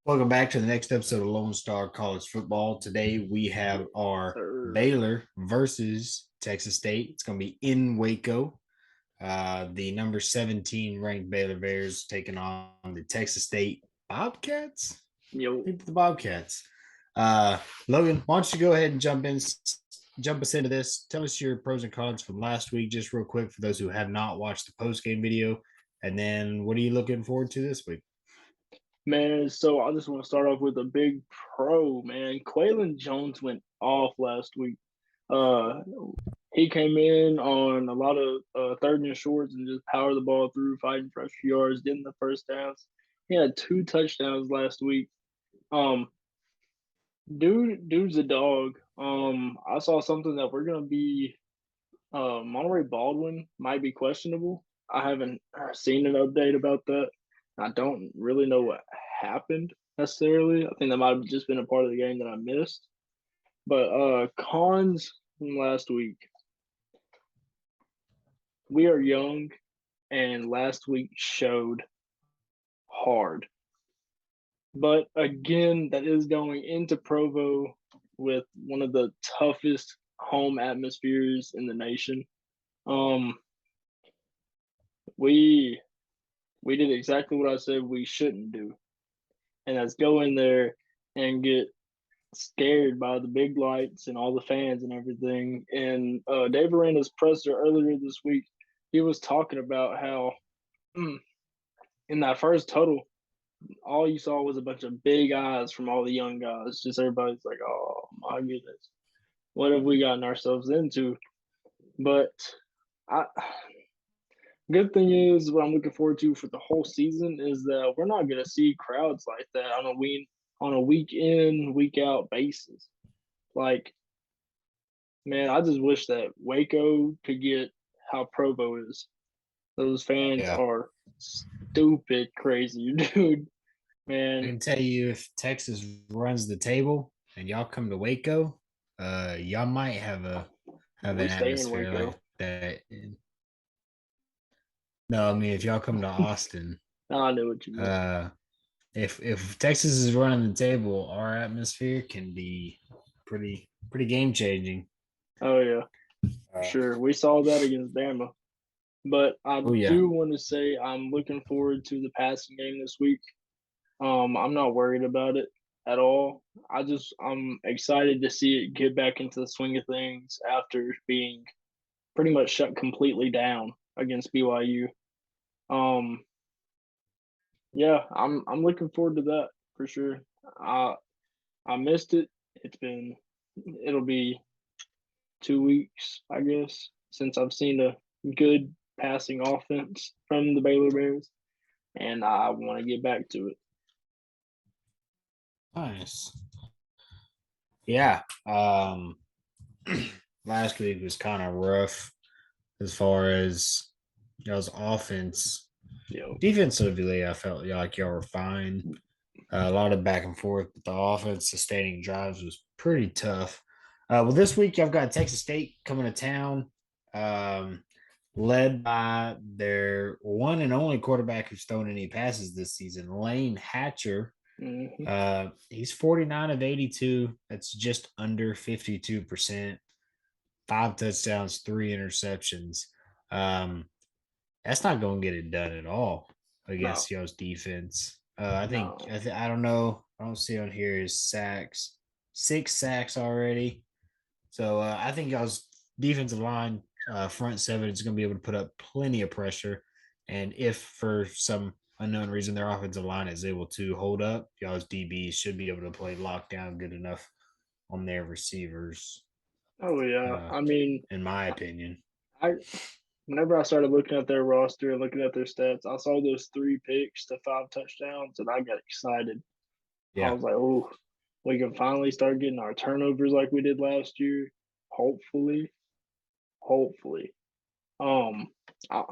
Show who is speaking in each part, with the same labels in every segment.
Speaker 1: Welcome back to the next episode of Lone Star College Football. Today we have our
Speaker 2: Sir.
Speaker 1: Baylor versus Texas State. It's going to be in Waco. The number 17 ranked Baylor Bears taking on the Texas State Bobcats. I
Speaker 2: Yo,
Speaker 1: think the Bobcats. Logan, why don't you go ahead and jump us into this? Tell us your pros and cons from last week, just real quick for those who have not watched the post game video. And then what are you looking forward to this week?
Speaker 2: man. So I just want to start off with a big pro, man. Quaylen Jones went off last week. Uh, he came in on a lot of third and shorts and just powered the ball through, fighting for extra yards, getting the first downs. He had 2 touchdowns last week. Um, dude's a dog. I saw something that we're gonna be. Monterey Baldwin might be questionable. I haven't seen an update about that. I don't really know what happened necessarily. I think that might have just been a part of the game that I missed. But cons from last week. We are young, and last week showed hard. But again, that is going into Provo with one of the toughest home atmospheres in the nation. Um, we we did exactly what I said we shouldn't do, and that's go in there and get scared by the big lights and all the fans and everything. And Dave Aranda's presser earlier this week, he was talking about how in that first total, all you saw was a bunch of big eyes from all the young guys. Just everybody's like, "Oh my goodness, what have we gotten ourselves into?" But I, good thing is, what I'm looking forward to for the whole season is that we're not going to see crowds like that on a week in, week out basis. Like, man, I just wish that Waco could get how Provo is. Those fans
Speaker 1: Yeah.
Speaker 2: are stupid crazy, dude.
Speaker 1: I
Speaker 2: Man,
Speaker 1: can tell you if Texas runs the table and y'all come to Waco, y'all might have
Speaker 2: we
Speaker 1: an
Speaker 2: stay in
Speaker 1: atmosphere
Speaker 2: Waco.
Speaker 1: like that. No, I mean if y'all come to Austin,
Speaker 2: I knew what you meant.
Speaker 1: uh, if Texas is running the table, our atmosphere can be pretty game changing.
Speaker 2: Oh yeah, for
Speaker 1: Uh,
Speaker 2: sure. We saw that against Bama. But I
Speaker 1: oh yeah,
Speaker 2: do want to say I'm looking forward to the passing game this week. I'm not worried about it at all. I'm excited to see it get back into the swing of things after being pretty much shut completely down against BYU. Um, yeah, I'm looking forward to that for sure. I I missed it. It'll be 2 weeks, I guess, since I've seen a good passing offense from the Baylor Bears, and I want to get back to it.
Speaker 1: nice. Yeah. Last week was kind of rough as far as y'all's offense.
Speaker 2: Yo,
Speaker 1: Defensively, I felt like y'all were fine. A lot of back and forth, but the offense sustaining drives was pretty tough. Well, this week I've got Texas State coming to town, um, led by their one and only quarterback who's thrown any passes this season, Lane Hatcher.
Speaker 2: hmm
Speaker 1: He's 49 of 82. That's just under 52%. 5 touchdowns, 3 interceptions. Um, that's not going to get it done at all
Speaker 2: no,
Speaker 1: against y'all's defense.
Speaker 2: no,
Speaker 1: I don't know. I don't see on here is sacks, 6 sacks already. So I think y'all's defensive line, front seven, is going to be able to put up plenty of pressure. And if for some unknown reason their offensive line is able to hold up, y'all's DBs should be able to play lockdown good enough on their receivers,
Speaker 2: oh yeah.
Speaker 1: uh,
Speaker 2: I mean,
Speaker 1: in my opinion.
Speaker 2: I whenever I started looking at their roster and looking at their stats, I saw those 3 picks to 5 touchdowns, and I got excited. I
Speaker 1: Yeah.
Speaker 2: was like, oh, we can finally start getting our turnovers like we did last year. Hopefully, hopefully. Um, I,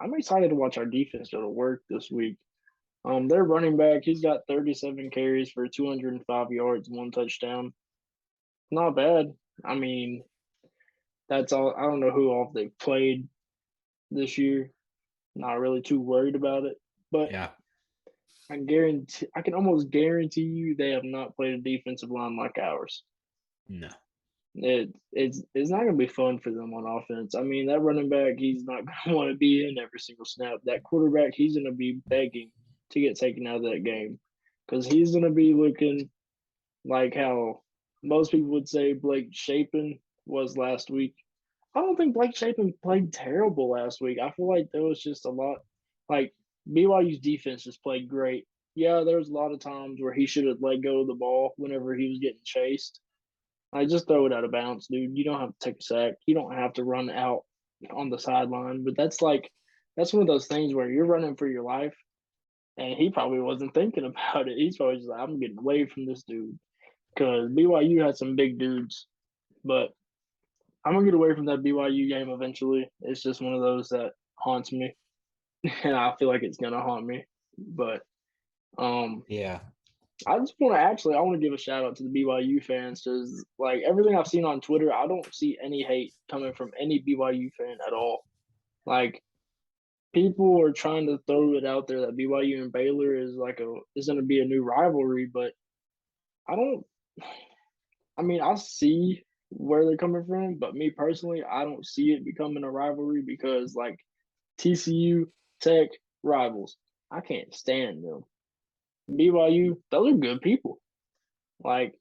Speaker 2: I'm excited to watch our defense go to work this week. Their running back, he's got 37 carries for 205 yards, 1 touchdown. Not bad. I mean, that's all. I don't know who all they've played this year. Not really too worried about it, but
Speaker 1: Yeah.
Speaker 2: I can almost guarantee you they have not played a defensive line like ours.
Speaker 1: No.
Speaker 2: It's not gonna be fun for them on offense. I mean, that running back, he's not gonna want to be in every single snap. That quarterback, he's gonna be begging to get taken out of that game because he's gonna be looking like how most people would say Blake Shapen was last week. I don't think Blake Shapen played terrible last week. I feel like there was just a lot like BYU's defense just played great. Yeah, there was a lot of times where he should have let go of the ball whenever he was getting chased. I just throw it out of bounds, dude. You don't have to take a sack. You don't have to run out on the sideline. But that's one of those things where you're running for your life, and he probably wasn't thinking about it. He's probably just like, I'm getting away from this dude because BYU had some big dudes, but I'm gonna get away from that BYU game eventually. It's just one of those that haunts me, and I feel like it's gonna haunt me. But um,
Speaker 1: Yeah.
Speaker 2: I want to give a shout out to the BYU fans because like everything I've seen on Twitter, I don't see any hate coming from any BYU fan at all. Like people are trying to throw it out there that BYU and Baylor is going to be a new rivalry, but I don't. I mean, I see where they're coming from, but me personally, I don't see it becoming a rivalry because like TCU Tech rivals, I can't stand them. BYU, those are good people. Like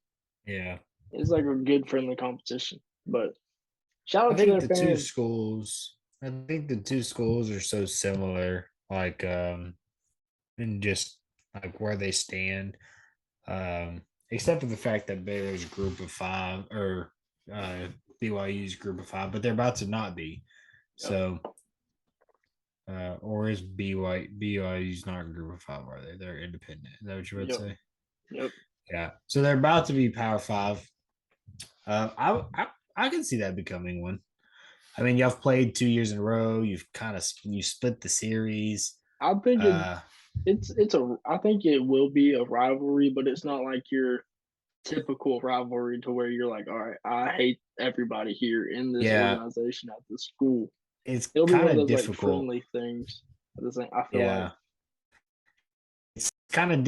Speaker 1: Yeah.
Speaker 2: it's like a good friendly competition. But shout
Speaker 1: I
Speaker 2: out to
Speaker 1: think
Speaker 2: their
Speaker 1: the two
Speaker 2: fans.
Speaker 1: schools I think the two schools are so similar, like and just like where they stand. Except for the fact that Baylor's group of five or uh BYU's group of five, but they're about to not be.
Speaker 2: Yep,
Speaker 1: So or is BYU's not a group of five, are they? They're independent. Is that what you would
Speaker 2: yep,
Speaker 1: say?
Speaker 2: yep.
Speaker 1: Yeah. So they're about to be Power Five. I can see that becoming one. I mean, y'all have played 2 years in a row. You split the series.
Speaker 2: I think
Speaker 1: Uh,
Speaker 2: it's a I think it will be a rivalry, but it's not like your typical rivalry to where you're like, all right, I hate everybody here in this
Speaker 1: yeah,
Speaker 2: organization at this school.
Speaker 1: it's
Speaker 2: It'll be
Speaker 1: kind
Speaker 2: one of
Speaker 1: of
Speaker 2: those like
Speaker 1: difficult.
Speaker 2: friendly things. I feel like.
Speaker 1: Yeah, it's kind of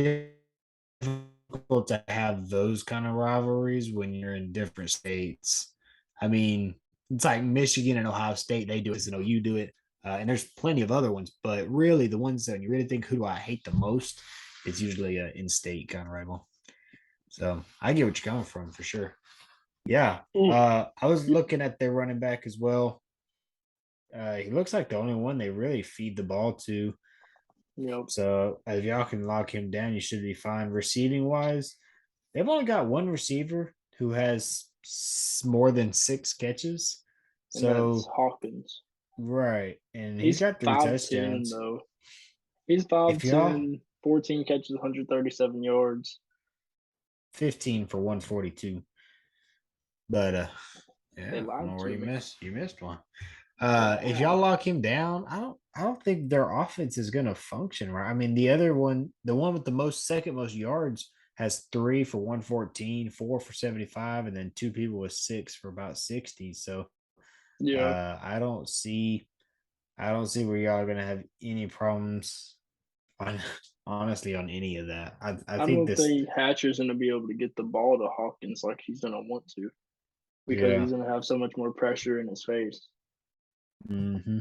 Speaker 1: difficult to have those kind of rivalries when you're in different states. I mean, it's like Michigan and Ohio State. They do it, and OU do it, and there's plenty of other ones. But really, the ones that you really think, who do I hate the most? It's usually an in-state kind of rival. So I get what you're coming from for sure. Yeah.
Speaker 2: Mm,
Speaker 1: I was looking at their running back as well. He looks like the only one they really feed the ball to.
Speaker 2: you know,
Speaker 1: So if y'all can lock him down, you should be fine. Receiving wise, they've only got one receiver who has more than 6 catches.
Speaker 2: and that's
Speaker 1: So
Speaker 2: Hawkins.
Speaker 1: right, and he's
Speaker 2: He's
Speaker 1: got 3 touchdowns.
Speaker 2: though. He's
Speaker 1: If y'all
Speaker 2: 5'10", 14 catches, 137 yards.
Speaker 1: 15 for 142, but
Speaker 2: They
Speaker 1: yeah, I don't know
Speaker 2: lied
Speaker 1: where
Speaker 2: to
Speaker 1: you
Speaker 2: me.
Speaker 1: missed. You missed one. If y'all
Speaker 2: Wow.
Speaker 1: lock him down, I don't think their offense is gonna function right. I mean, the other one, the one with the second most yards, has 3 for 114, 4 for 75, and then two people with 6 for about 60. So
Speaker 2: Yeah.
Speaker 1: I don't see where y'all are gonna have any problems on honestly on any of that. I
Speaker 2: I
Speaker 1: think
Speaker 2: don't
Speaker 1: this
Speaker 2: think Hatcher's going to be able to get the ball to Hawkins like he's going to want to because
Speaker 1: yeah.
Speaker 2: he's going to have so much more pressure in his face.
Speaker 1: hmm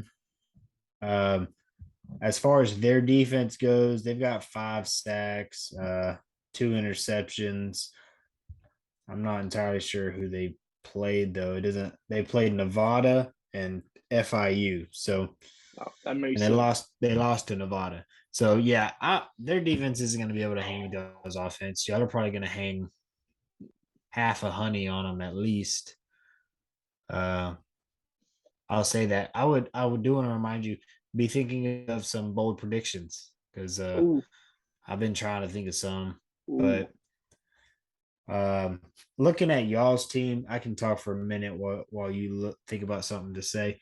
Speaker 1: Um as far as their defense goes, they've got 5 sacks, 2 interceptions. I'm not entirely sure who they played though. It isn't they played Nevada and FIU. So
Speaker 2: Oh, that
Speaker 1: and
Speaker 2: makes
Speaker 1: they lost to Nevada. So yeah, their defense isn't going to be able to hang with those offense. Y'all are probably going to hang half a honey on them at least. Uh, I'll say that. I would do want to remind you, be thinking of some bold predictions because
Speaker 2: ooh,
Speaker 1: I've been trying to think of some,
Speaker 2: ooh.
Speaker 1: but um, looking at y'all's team, I can talk for a minute while you think about something to say.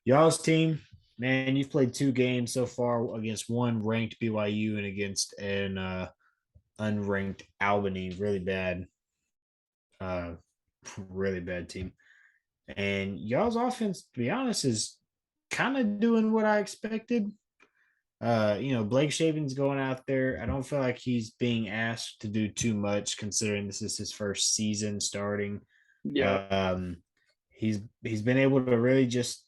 Speaker 1: Y'all's team, man, you've played 2 games so far against one ranked BYU and against an unranked Albany, uh, really bad team. And y'all's offense, to be honest, is kind of doing what I expected. Blake Shapen's going out there. I don't feel like he's being asked to do too much considering this is his first season starting.
Speaker 2: Yeah.
Speaker 1: Um, he's been able to really just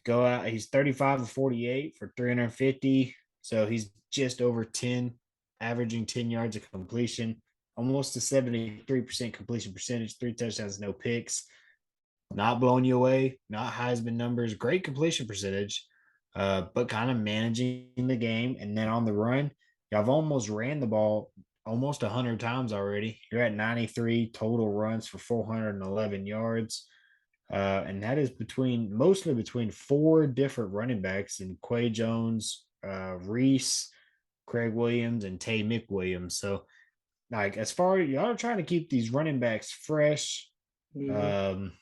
Speaker 1: go out. He's 35 of 48 for 350. So he's just over 10, averaging 10 yards of completion, almost a 73% completion percentage, 3 touchdowns, no picks. Not blowing you away, not Heisman numbers, great completion percentage, but kind of managing the game. And then on the run, y'all have almost ran the ball almost 100 times already. You're at 93 total runs for 411 yards. And that is mostly between four different running backs in Quay Jones, Reese, Craig Williams, and Tay McWilliams. So, like, as far as y'all are trying to keep these running backs fresh,
Speaker 2: Hmm.
Speaker 1: um,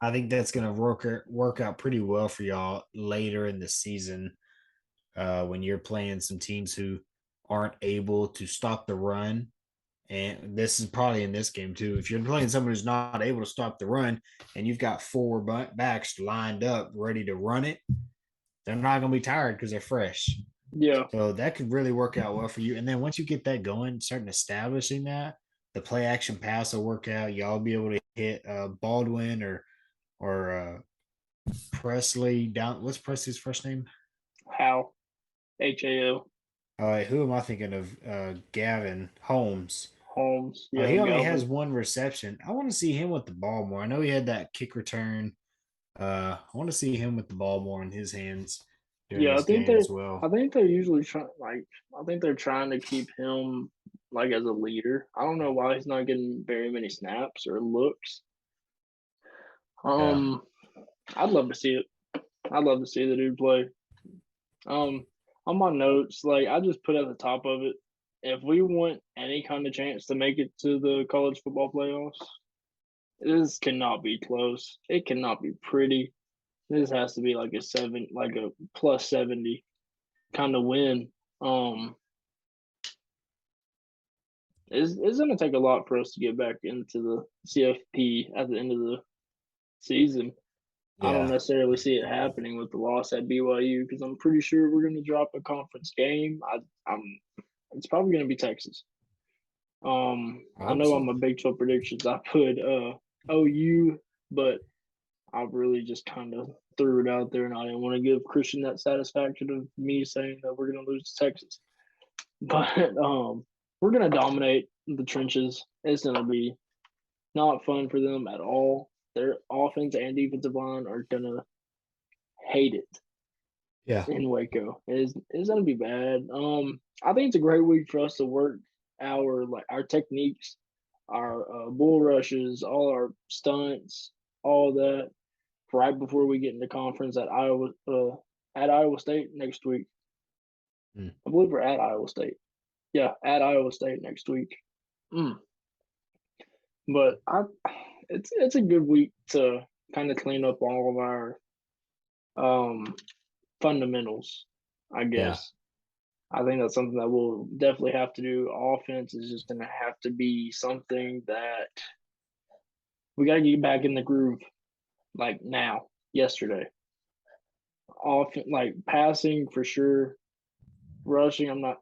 Speaker 1: I think that's going to work out pretty well for y'all later in the season when you're playing some teams who aren't able to stop the run. And this is probably in this game too. If you're playing someone who's not able to stop the run and you've got four backs lined up ready to run it, they're not going to be tired because they're fresh.
Speaker 2: Yeah.
Speaker 1: So that could really work out well for you. And then once you get that going, starting establishing that, the play action pass will work out. Y'all be able to hit Baldwin or Presley down. What's Presley's first name?
Speaker 2: How? HAL.
Speaker 1: Who am I thinking of? Gavin Holmes.
Speaker 2: Holmes. Yeah.
Speaker 1: He only has
Speaker 2: Galvin.
Speaker 1: one reception. I want to see him with the ball more. I know he had that kick return. I want to see him with the ball more in his hands during
Speaker 2: Yeah.
Speaker 1: this game as
Speaker 2: I
Speaker 1: well.
Speaker 2: think they're usually trying. Like, I think they're trying to keep him like as a leader. I don't know why he's not getting very many snaps or looks.
Speaker 1: Yeah,
Speaker 2: Um, I'd love to see it. I'd love to see the dude play. Um, on my notes, like I just put at the top of it, if we want any kind of chance to make it to the college football playoffs, this cannot be close. It cannot be pretty. This has to be like like a plus 70 kind of win. Um, it's going to take a lot for us to get back into the CFP at the end of the season. I don't
Speaker 1: yeah,
Speaker 2: necessarily see it happening with the loss at BYU because I'm pretty sure we're going to drop a conference game. I'm It's probably going to be Texas.
Speaker 1: I
Speaker 2: I
Speaker 1: hope
Speaker 2: know
Speaker 1: so.
Speaker 2: I'm a Big 12 predictions. I put OU, but I really just kind of threw it out there, and I didn't want to give Christian that satisfaction of me saying that we're going to lose to Texas. But we're going to dominate the trenches. It's going to be not fun for them at all. Their offense and defensive line are going to hate it
Speaker 1: Yeah,
Speaker 2: in Waco. It's going to be bad. I think it's a great week for us to work our techniques, our bull rushes, all our stunts, all that right before we get into conference at Iowa State next week.
Speaker 1: mm,
Speaker 2: I believe we're at Iowa State. Yeah, at Iowa State next week. Mm. But it's a good week to kind of clean up all of our um, fundamentals, I
Speaker 1: yeah,
Speaker 2: guess. I think that's something that we'll definitely have to do. Offense is just going to have to be something that we got to get back in the groove like now, yesterday. Like passing for sure. Rushing, I'm not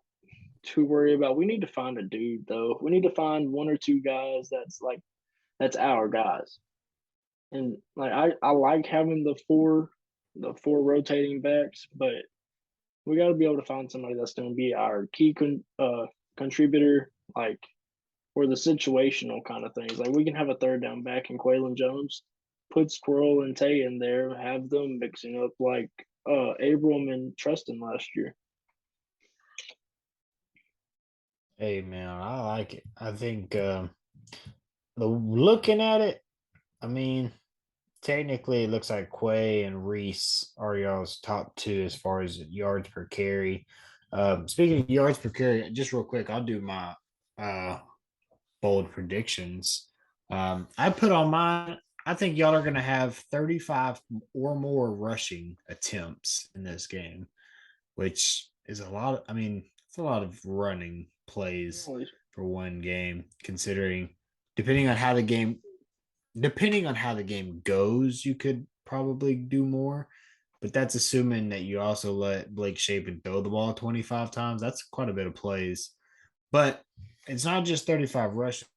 Speaker 2: too worried about. We need to find a dude though. We need to find one or two guys that's our guys. And like I like having the four rotating backs, but we got to be able to find somebody that's going to be our key contributor, like or the situational kind of things. Like we can have a third down back in Quaylen Jones, put Squirrel and Tay in there, have them mixing up like Abram and Tristan last year.
Speaker 1: hey man, I like it. I think looking at it, I mean, technically it looks like Quay and Reese are y'all's top two as far as yards per carry. Speaking of yards per carry, just real quick, I'll do my uh bold predictions. I put on mine. I think y'all are going to have 35 or more rushing attempts in this game, which is a lot. I mean, it's a lot of running plays for one game, considering depending on how the game depending on how the game goes, you could probably do more. but that's assuming that you also let Blake Shapen throw the ball 25 times. That's quite a bit of plays. But it's not just 35 rushes,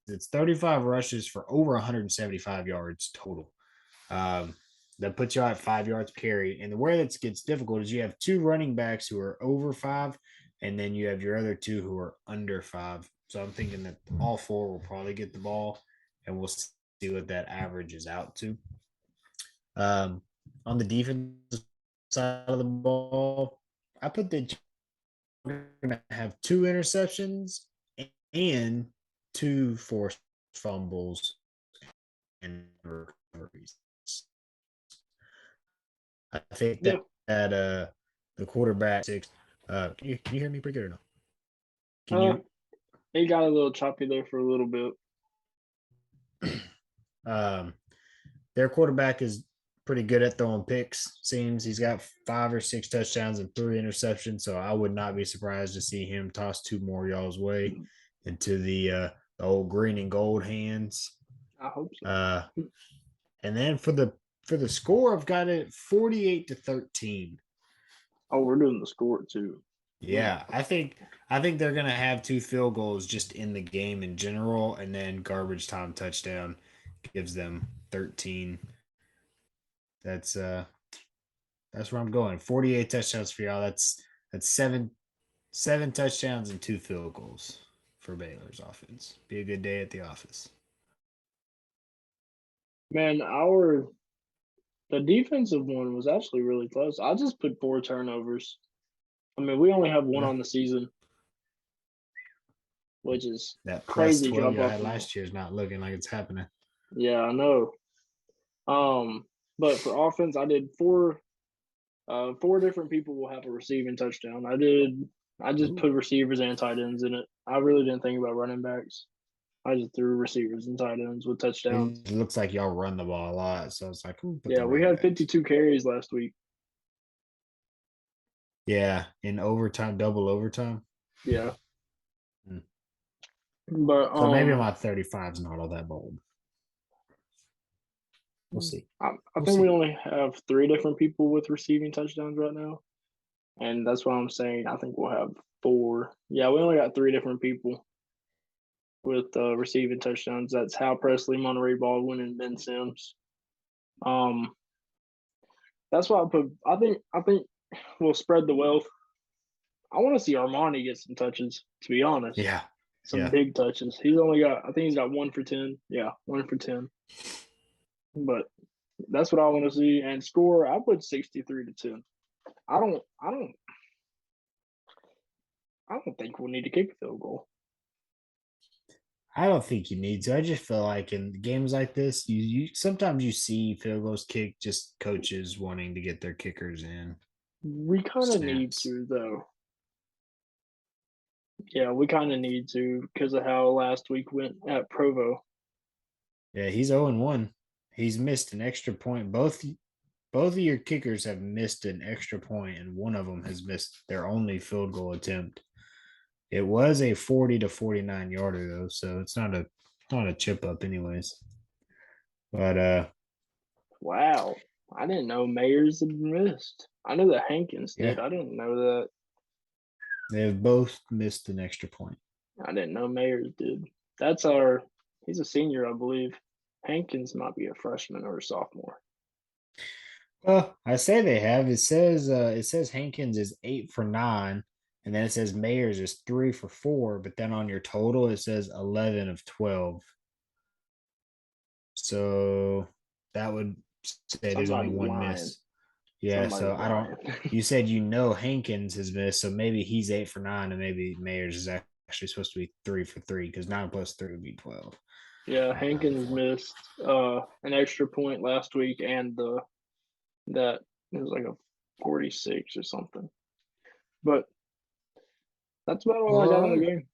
Speaker 1: it's 35 rushes for over 175 yards total. Um, that puts you at 5 yards carry. And the where that gets difficult is you have two running backs who are over five, and then you have your other two who are under five. So I'm thinking that all four will probably get the ball, and we'll see what that averages out to. Um, on the defensive side of the ball, I put that you're going to have two interceptions and two forced fumbles and recoveries. I think
Speaker 2: Yeah.
Speaker 1: that the quarterback six. Can you hear me pretty good or no? Can
Speaker 2: Uh,
Speaker 1: you?
Speaker 2: it got a little choppy there for a little bit.
Speaker 1: Um, their quarterback is pretty good at throwing picks. Seems he's got 5 or 6 touchdowns and 3 interceptions. So I would not be surprised to see him toss two more y'all's way into the old green and gold hands.
Speaker 2: I hope so.
Speaker 1: Uh, and then for the score, I've got it 48-13.
Speaker 2: Oh, we're doing the score too. Hmm.
Speaker 1: Yeah, I think they're gonna have two field goals just in the game in general, and then garbage time touchdown gives them 13. That's uh that's where I'm going. 48 touchdowns for y'all. That's seven touchdowns and two field goals for Baylor's offense. Be a good day at the office.
Speaker 2: Man, the defensive one was actually really close. I just put 4 turnovers. I mean, we only have one
Speaker 1: Yeah,
Speaker 2: on the season, which is
Speaker 1: that plus
Speaker 2: crazy
Speaker 1: 12
Speaker 2: drop
Speaker 1: y'all
Speaker 2: off
Speaker 1: had
Speaker 2: from.
Speaker 1: last year is not looking like it's happening.
Speaker 2: Yeah, I know. But for offense, I did four. Four different people will have a receiving touchdown. I just
Speaker 1: Ooh.
Speaker 2: put receivers and tight ends in it. I really didn't think about running backs. I just threw receivers and tight ends with touchdowns.
Speaker 1: It looks like y'all run the ball a lot, so it's like, put the
Speaker 2: Yeah, we
Speaker 1: running
Speaker 2: had
Speaker 1: backs.
Speaker 2: 52 carries last week.
Speaker 1: Yeah, in overtime, double overtime.
Speaker 2: Yeah,
Speaker 1: Hmm.
Speaker 2: but
Speaker 1: So maybe my 35 is not all that bold. We'll see.
Speaker 2: I
Speaker 1: We'll
Speaker 2: think we
Speaker 1: see.
Speaker 2: only have three different people with receiving touchdowns right now, and that's what I'm saying. I think we'll have four. Yeah, we only got three different people with receiving touchdowns. That's Hal Presley, Monterey Baldwin, and Ben Sims. Um, that's why I put. I think we'll spread the wealth. I want to see Armani get some touches. To be honest,
Speaker 1: Yeah.
Speaker 2: some
Speaker 1: Yeah.
Speaker 2: big touches. He's only got. I think he's got 1 for 10. Yeah, 1 for 10. But that's what I want to see. And score, I put 63-10. I don't. I don't. I don't think we'll need to kick a field goal.
Speaker 1: I don't think you need to. I just feel like in games like this, you sometimes you see field goals kicked, just coaches wanting to get their kickers in
Speaker 2: We kind of need
Speaker 1: snaps.
Speaker 2: to, though. Yeah, we kind of need to because of how last week went at Provo.
Speaker 1: Yeah, he's 0-1. He's missed an extra point. Both of your kickers have missed an extra point, and one of them has missed their only field goal attempt. It was a 40 to 49 yarder though, so it's not a chip up anyways. But
Speaker 2: Wow, I didn't know Mayers had missed. I knew that Hankins did.
Speaker 1: yeah,
Speaker 2: I didn't know that.
Speaker 1: they've both missed an extra point.
Speaker 2: I didn't know Mayers did. That's our. He's a senior, I believe. Hankins might be a freshman or a sophomore.
Speaker 1: Well, I say they have. It says Hankins is 8 for 9, and then it says Mayers is 3 for 4, but then on your total it says 11 of 12. So that would say there's only
Speaker 2: Somebody's
Speaker 1: one
Speaker 2: lying.
Speaker 1: miss. Yeah, so
Speaker 2: Somebody's
Speaker 1: I don't.
Speaker 2: lying.
Speaker 1: You said Hankins has missed, so maybe he's 8 for 9, and maybe Mayers is actually supposed to be 3 for 3 because 9 plus 3 would be 12.
Speaker 2: Yeah,
Speaker 1: Not 9
Speaker 2: Hankins
Speaker 1: for.
Speaker 2: missed an extra point last week, and the that it was like a 46 or something. But that's about all I
Speaker 1: All
Speaker 2: got on the
Speaker 1: right.
Speaker 2: game.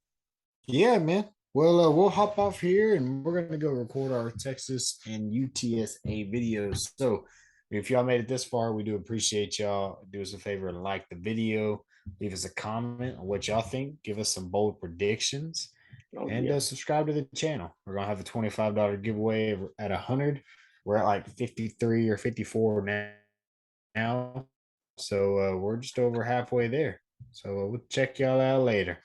Speaker 1: Yeah, man. Well, we'll hop off here and we're going to go record our Texas and UTSA videos. So, if y'all made it this far, we do appreciate y'all. Do us a favor and like the video. Leave us a comment on what y'all think. Give us some bold predictions
Speaker 2: Oh
Speaker 1: and
Speaker 2: yeah.
Speaker 1: subscribe to the channel. We're going to have a $25 giveaway at 100. We're at like 53 or 54 now. now. So we're just over halfway there. So we'll check y'all out later.